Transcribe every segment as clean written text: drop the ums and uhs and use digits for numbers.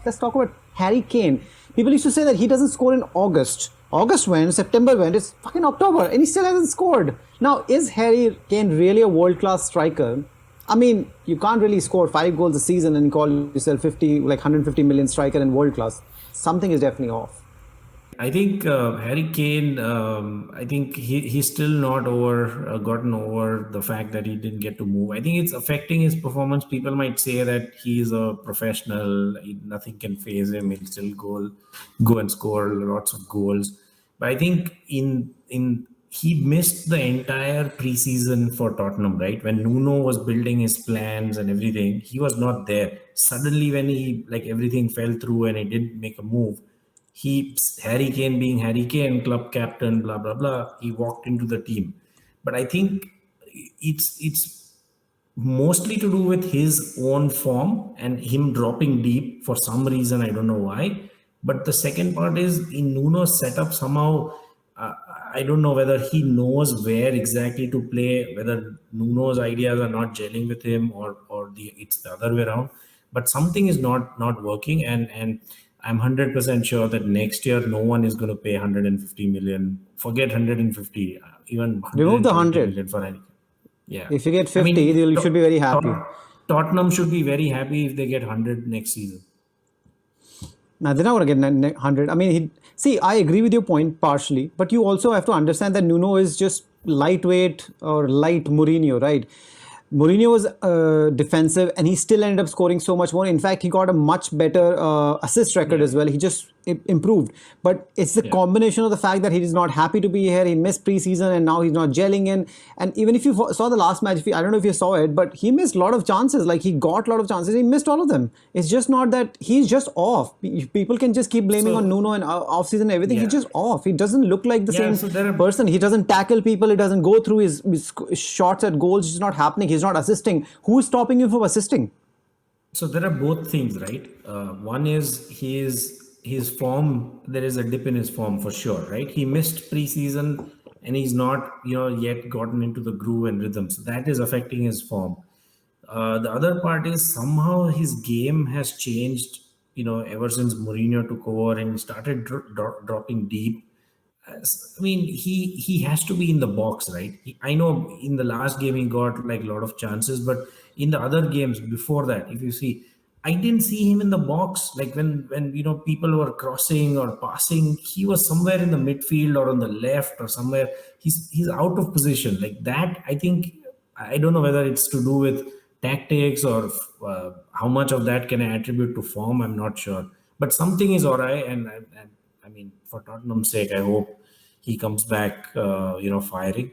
Let's talk about Harry Kane. People used to say that he doesn't score in August. August went, September went, it's fucking October, and he still hasn't scored. Now, is Harry Kane really a world class striker? I mean, you can't really score 5 goals a season and call yourself 50, like 150 million striker and world class. Something is definitely off. I think Harry Kane. I think he's still not gotten over the fact that he didn't get to move. I think it's affecting his performance. People might say that he's a professional. Nothing can phase him. He'll still go and score lots of goals. But I think in he missed the entire preseason for Tottenham, right? When Nuno was building his plans and everything, he was not there. Suddenly, when he like everything fell through and he didn't make a move, he Harry Kane being Harry Kane, club captain, blah blah blah. He walked into the team, but I think it's mostly to do with his own form and him dropping deep for some reason. I don't know why. But the second part is in Nuno's setup somehow. Uh, I don't know whether he knows where exactly to play, whether Nuno's ideas are not gelling with him, or it's the other way around. But something is not working, and I'm 100% sure that next year no one is going to pay 150 million. Forget 150, even Remove the 120 100. million for Harry. Yeah, If you get I 50, mean, you should be very happy. Tottenham should be very happy if they get 100 next season. Now, they're not going to get 100. I mean, see, I agree with your point partially, but you also have to understand that Nuno is just lightweight or light Mourinho, right? Mourinho was defensive and he still ended up scoring so much more. In fact, he got a much better assist record Yeah, as well. He just improved. But it's the yeah. combination of the fact that he is not happy to be here. He missed preseason and now he's not gelling in. And even if you saw the last match, I don't know if you saw it, but he missed a lot of chances. Like he got a lot of chances. He missed all of them. It's just not that he's just off. People can just keep blaming on So Nuno and off-season everything. He's yeah, just off. He doesn't look like the yeah. same So there are person. He doesn't tackle people. He doesn't go through his shots at goals. It's not happening. He's not assisting. Who is stopping you from assisting? So there are both things, right? One is his form. There is a dip in his form for sure, right? He missed preseason, and he's not yet gotten into the groove and rhythm. So that is affecting his form. The other part is somehow his game has changed. Ever since Mourinho took over and started dropping deep. I mean, he has to be in the box, right? I know in the last game he got like a lot of chances, but in the other games before that, if you see, I didn't see him in the box. Like when people were crossing or passing, he was somewhere in the midfield or on the left or somewhere. He's out of position like that. I think I don't know whether it's to do with tactics or how much of that can I attribute to form. I'm not sure, but something is alright, and I mean, for Tottenham's sake, I hope he comes back, firing,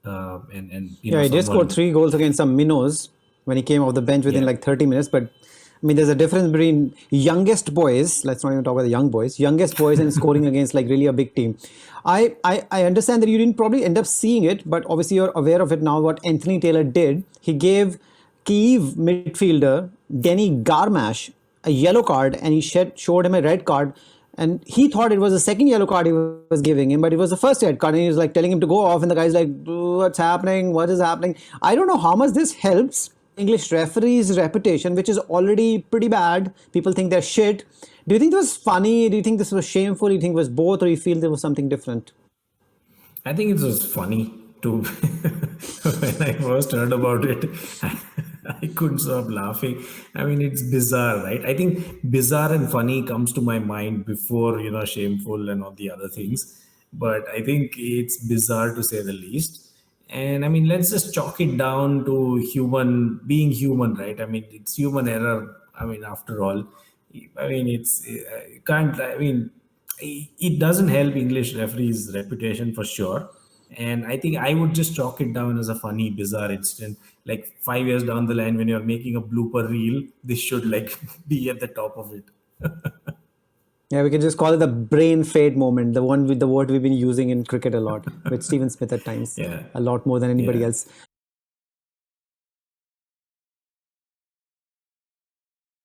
and Yeah, he did score someone. 3 goals against some minnows when he came off the bench within Yeah, like 30 minutes. But I mean, there's a difference between youngest boys, let's not even talk about the young boys, youngest boys and scoring against like really a big team. I understand that you didn't probably end up seeing it, but obviously you're aware of it now what Anthony Taylor did. He gave Kyiv midfielder Denny Garmash a yellow card and he showed him a red card. And he thought it was the second yellow card he was giving him, but it was the first red card. And he was like telling him to go off. And the guy's like, what's happening? What is happening? I don't know how much this helps English referees' reputation, which is already pretty bad. People think they're shit. Do you think this was funny? Do you think this was shameful? Do you think it was both? Or you feel there was something different? I think it was funny too. When I first heard about it, I couldn't stop laughing. I mean, it's bizarre, right? I think bizarre and funny comes to my mind before shameful and all the other things. But I think it's bizarre to say the least. And I mean, let's just chalk it down to human being human, right? I mean, it's human error. I mean, after all, I mean, it's can't. I mean, it doesn't help English referees' reputation for sure. And I think I would just chalk it down as a funny, bizarre incident. Like 5 years down the line, when you're making a blooper reel, this should like be at the top of it. Yeah, we can just call it the brain fade moment, the one with the word we've been using in cricket a lot, with Stephen Smith at times, Yeah, a lot more than anybody yeah. else.